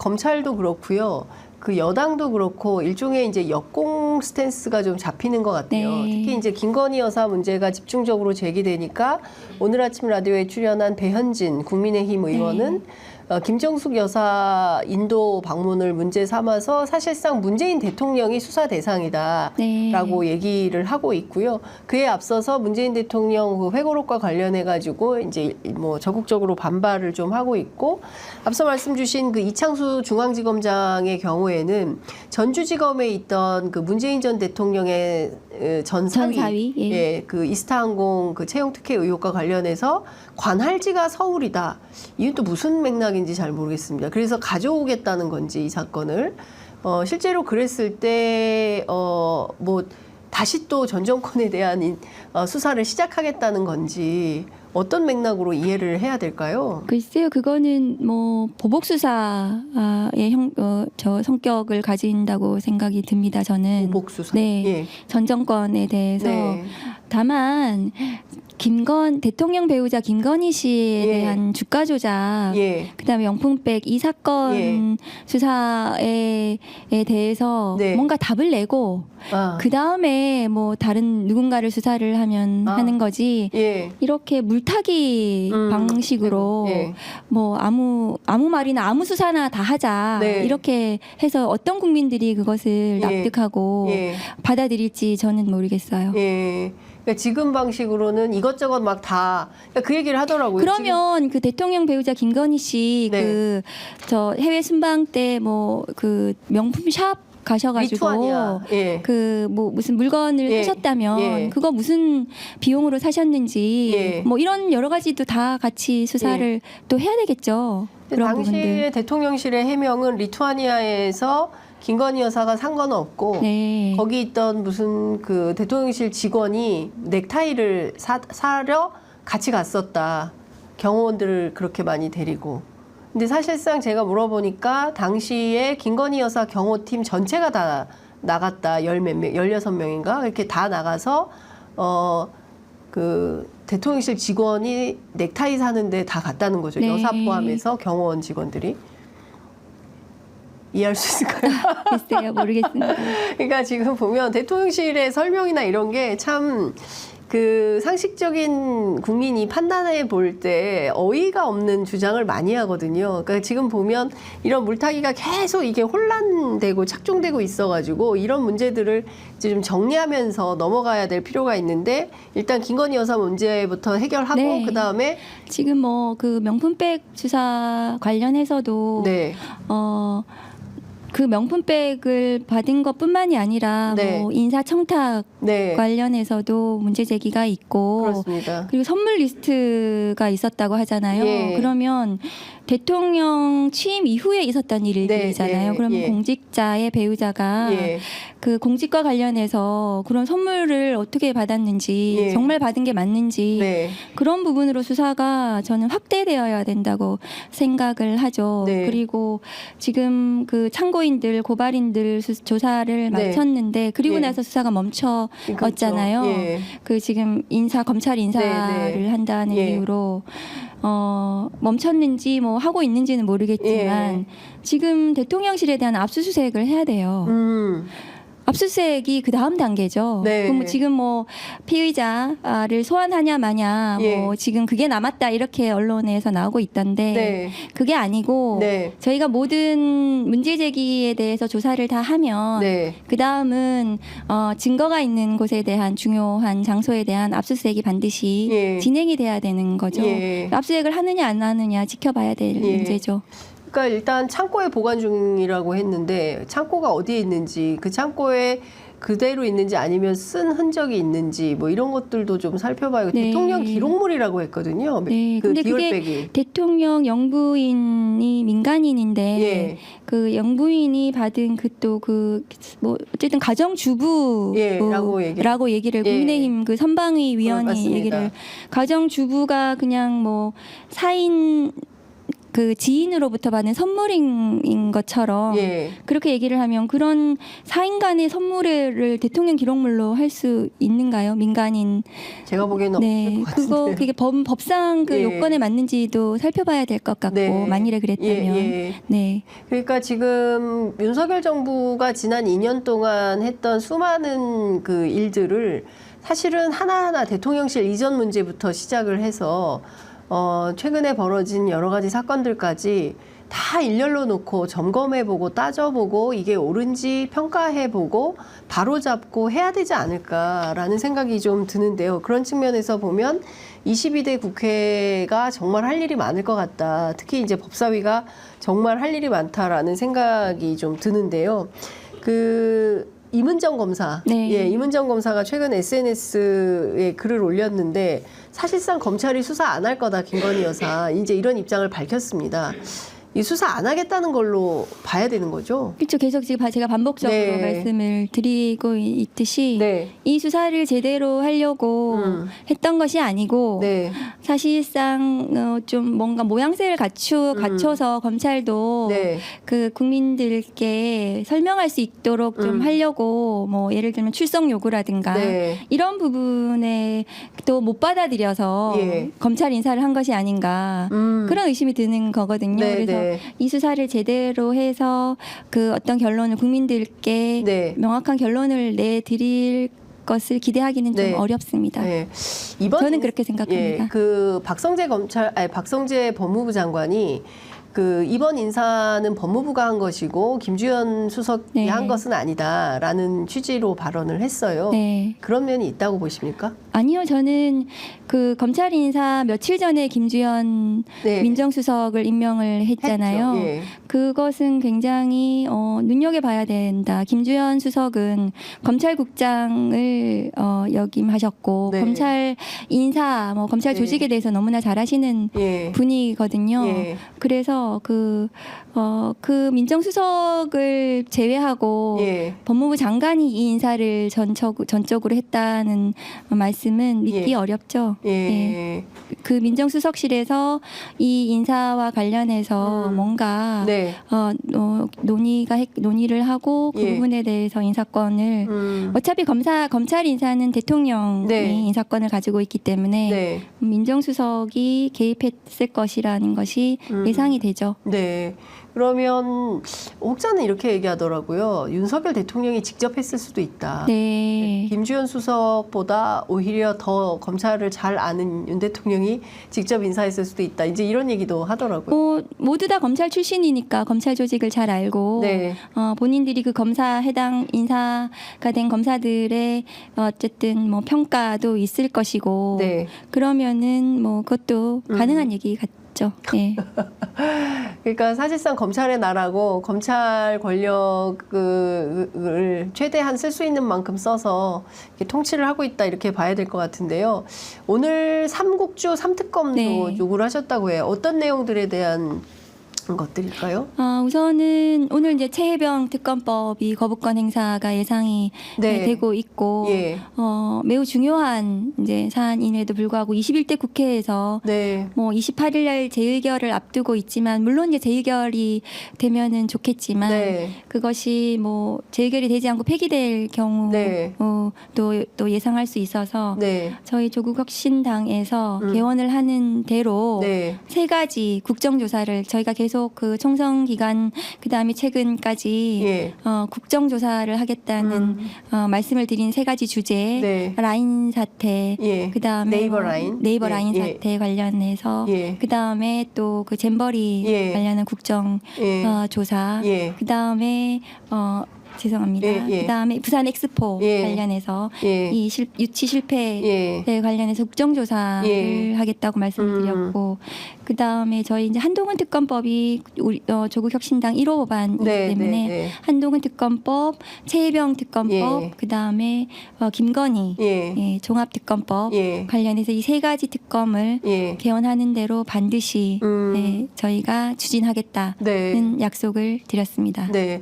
검찰도 그렇고요. 그 여당도 그렇고 일종의 이제 역공 스탠스가 좀 잡히는 것 같아요. 네. 특히 이제 김건희 여사 문제가 집중적으로 제기되니까 오늘 아침 라디오에 출연한 배현진 국민의힘 의원은 김정숙 여사 인도 방문을 문제 삼아서 사실상 문재인 대통령이 수사 대상이다라고 네. 얘기를 하고 있고요. 그에 앞서서 문재인 대통령 그 회고록과 관련해 가지고 이제 뭐 적극적으로 반발을 좀 하고 있고, 앞서 말씀 주신 그 이창수 중앙지검장의 경우에는 전주지검에 있던 그 문재인 전 대통령의 전 사위, 예, 그 이스타항공 그 채용 특혜 의혹과 관련해서 관할지가 서울이다. 이건 또 무슨 맥락인지 잘 모르겠습니다. 그래서 가져오겠다는 건지 이 사건을 실제로 그랬을 때 뭐 다시 또 전 정권에 대한 수사를 시작하겠다는 건지 어떤 맥락으로 이해를 해야 될까요? 글쎄요, 그거는 뭐 보복 수사의 저 성격을 가진다고 생각이 듭니다. 저는. 보복 수사. 네, 예. 전 정권에 대해서. 네. 다만 대통령 배우자 김건희 씨에 예. 대한 주가 조작, 예. 그다음에 명품백 이 사건 예. 수사에 대해서 네. 뭔가 답을 내고 그 다음에 뭐 다른 누군가를 수사를 하면 하는 거지. 예. 이렇게 물타기 방식으로 예. 뭐 아무 말이나 아무 수사나 다 하자, 네. 이렇게 해서 어떤 국민들이 그것을 예. 납득하고 예. 받아들일지 저는 모르겠어요. 예. 그러니까 지금 방식으로는 이것저것 막 다 그 얘기를 하더라고요. 그러면 그 대통령 배우자 김건희 씨 네. 그 저 해외 순방 때 뭐 그 명품 샵 가셔가지고 리투아니아. 예. 그 뭐 무슨 물건을 예. 사셨다면 예. 그거 무슨 비용으로 사셨는지 예. 뭐 이런 여러 가지도 다 같이 수사를 또 해야 되겠죠. 그런 당시에 부분들. 대통령실의 해명은 리투아니아에서 김건희 여사가 산 건 없고 네. 거기 있던 무슨 그 대통령실 직원이 넥타이를 사려 같이 갔었다. 경호원들을 그렇게 많이 데리고. 근데 사실상 제가 물어보니까 당시에 김건희 여사 경호팀 전체가 다 나갔다. 16명인가? 이렇게 다 나가서 그 대통령실 직원이 넥타이 사는데 다 갔다는 거죠. 네. 여사 포함해서 경호원 직원들이. 이해할 수 있을까요? 글쎄요, 모르겠습니다. 그러니까 지금 보면 대통령실의 설명이나 이런 게 참 그 상식적인 국민이 판단해 볼 때 어이가 없는 주장을 많이 하거든요. 그러니까 지금 보면 이런 물타기가 계속 이게 혼란되고 착종되고 있어가지고 이런 문제들을 이제 좀 정리하면서 넘어가야 될 필요가 있는데, 일단 김건희 여사 문제부터 해결하고 네. 그 다음에 지금 뭐 그 명품백 수사 관련해서도 네. 그 명품백을 받은 것뿐만이 아니라 네. 뭐 인사청탁 네. 관련해서도 문제 제기가 있고, 그렇습니다. 그리고 선물 리스트가 있었다고 하잖아요. 예. 그러면 대통령 취임 이후에 있었던 일들이잖아요. 네, 그러면 예. 공직자의 배우자가 예. 그 공직과 관련해서 그런 선물을 어떻게 받았는지, 예. 정말 받은 게 맞는지, 네. 그런 부분으로 수사가 저는 확대되어야 된다고 생각을 하죠. 네. 그리고 지금 그 참고인들, 고발인들 조사를 네. 마쳤는데 그리고 예. 나서 수사가 멈춰왔잖아요. 그렇죠. 예. 그 지금 검찰 인사를 네, 네. 한다는 예. 이유로 멈췄는지 뭐 하고 있는지는 모르겠지만 예. 지금 대통령실에 대한 압수수색을 해야 돼요. 압수수색이 그 다음 단계죠. 네. 그럼 뭐 지금 뭐 피의자를 소환하냐 마냐 예. 뭐 지금 그게 남았다 이렇게 언론에서 나오고 있던데 네. 그게 아니고 네. 저희가 모든 문제 제기에 대해서 조사를 다 하면 네. 그 다음은 증거가 있는 곳에 대한 중요한 장소에 대한 압수수색이 반드시 예. 진행이 돼야 되는 거죠. 예. 압수수색을 하느냐 안 하느냐 지켜봐야 될 예. 문제죠. 그러니까 일단 창고에 보관 중이라고 했는데 창고가 어디에 있는지, 그 창고에 그대로 있는지 아니면 쓴 흔적이 있는지 뭐 이런 것들도 좀 살펴봐요. 네. 대통령 기록물이라고 했거든요. 네, 그 근데 기울백이. 그게 대통령 영부인이 민간인인데 예. 그 영부인이 받은 그 또 그 뭐 어쨌든 가정주부라고 예, 얘기를 예. 국민의힘 그 선방위 위원이 맞습니다. 얘기를, 가정주부가 그냥 뭐 사인 그 지인으로부터 받은 선물인 것처럼 예. 그렇게 얘기를 하면 그런 사인 간의 선물을 대통령 기록물로 할 수 있는가요? 민간인. 제가 보기에는 네, 없을 것 같은데요. 그게 법상 그 예. 요건에 맞는지도 살펴봐야 될 것 같고 네. 만일에 그랬다면. 예. 네. 그러니까 지금 윤석열 정부가 지난 2년 동안 했던 수많은 그 일들을 사실은 하나하나 대통령실 이전 문제부터 시작을 해서 최근에 벌어진 여러 가지 사건들까지 다 일렬로 놓고 점검해보고 따져보고 이게 옳은지 평가해보고 바로잡고 해야 되지 않을까라는 생각이 좀 드는데요. 그런 측면에서 보면 22대 국회가 정말 할 일이 많을 것 같다. 특히 이제 법사위가 정말 할 일이 많다라는 생각이 좀 드는데요. 이문정 검사, 네. 예, 이문정 검사가 최근 SNS에 글을 올렸는데 사실상 검찰이 수사 안 할 거다 김건희 여사 이제 이런 입장을 밝혔습니다. 이 수사 안 하겠다는 걸로 봐야 되는 거죠? 그렇죠. 계속 지금 제가 반복적으로 네. 말씀을 드리고 있듯이 네. 이 수사를 제대로 하려고 했던 것이 아니고 네. 사실상 좀 뭔가 모양새를 갖춰서 검찰도 네. 그 국민들께 설명할 수 있도록 좀 하려고 뭐 예를 들면 출석 요구라든가 네. 이런 부분에 또 못 받아들여서 예. 검찰 인사를 한 것이 아닌가 그런 의심이 드는 거거든요. 네, 그래서 네. 이 수사를 제대로 해서 그 어떤 결론을 국민들께 네. 명확한 결론을 내드릴 것을 기대하기는 네. 좀 어렵습니다. 네. 저는 그렇게 생각합니다. 예, 그 박성재 법무부 장관이 이번 인사는 법무부가 한 것이고 김주현 수석이 네. 한 것은 아니다라는 취지로 발언을 했어요. 네. 그런 면이 있다고 보십니까? 아니요, 저는 그 검찰 인사 며칠 전에 김주현 네. 민정수석을 임명을 했잖아요. 했죠. 예. 그것은 굉장히 눈여겨봐야 된다. 김주현 수석은 검찰국장을 역임하셨고 네. 검찰 인사, 검찰 네. 조직에 대해서 너무나 잘 하시는 예. 분이거든요. 예. 그래서 그 민정수석을 제외하고 예. 법무부 장관이 이 인사를 전적으로 했다는 말씀은 믿기 예. 어렵죠. 예. 예. 그 민정수석실에서 이 인사와 관련해서 뭔가 네. 논의를 하고 그 예. 부분에 대해서 인사권을 어차피 검찰 인사는 대통령이 네. 인사권을 가지고 있기 때문에 네. 민정수석이 개입했을 것이라는 것이 예상이 되죠. 네. 그러면 혹자는 이렇게 얘기하더라고요. 윤석열 대통령이 직접 했을 수도 있다. 네. 김주현 수석보다 오히려 더 검찰을 잘 아는 윤 대통령이 직접 인사했을 수도 있다. 이제 이런 얘기도 하더라고요. 모두 다 검찰 출신이니까 검찰 조직을 잘 알고 네. 본인들이 그 해당 인사가 된 검사들의 어쨌든 평가도 있을 것이고 네. 그러면은 그것도 가능한 얘기 같죠. 네. 그러니까 사실상 검찰의 나라고 검찰 권력을 최대한 쓸 수 있는 만큼 써서 이렇게 통치를 하고 있다 이렇게 봐야 될 것 같은데요. 오늘 삼국주 3특검도 네. 요구를 하셨다고 해요. 어떤 내용들에 대한 것들일까요? 우선은 오늘 이제 최혜병 특검법이 거부권 행사가 예상이 네. 되고 있고 예. 매우 중요한 이제 사안임에도 불구하고 21대 국회에서 네. 28일 날 재의결을 앞두고 있지만 물론 이제 재의결이 되면은 좋겠지만 네. 그것이 재의결이 되지 않고 폐기될 경우 네. 또 예상할 수 있어서 네. 저희 조국혁신당에서 개원을 하는 대로 네. 세 가지 국정조사를 저희가 계속 그 총선 기간 그다음에 최근까지 예. 국정조사를 하겠다는 말씀을 드린 세 가지 주제 네. 라인 사태 예. 그다음에 네이버 라인. 네이버 예. 라인 예. 사태 관련해서 예. 그다음에 또 그 잼버리 예. 관련한 국정 예. 조사 예. 그다음에 죄송합니다. 예, 예. 그다음에 부산 엑스포 예. 관련해서 예. 이 유치 실패에 예. 관련해서 국정조사를 예. 하겠다고 말씀을 드렸고 그다음에 저희 이제 한동훈 특검법이 우리 조국혁신당 1호 법안이기 네, 때문에 네, 네. 한동훈 특검법, 최혜병 특검법, 예. 그다음에 김건희 예. 종합 특검법 예. 관련해서 이 세 가지 특검을 예. 개원하는 대로 반드시 저희가 추진하겠다는 네. 약속을 드렸습니다. 네.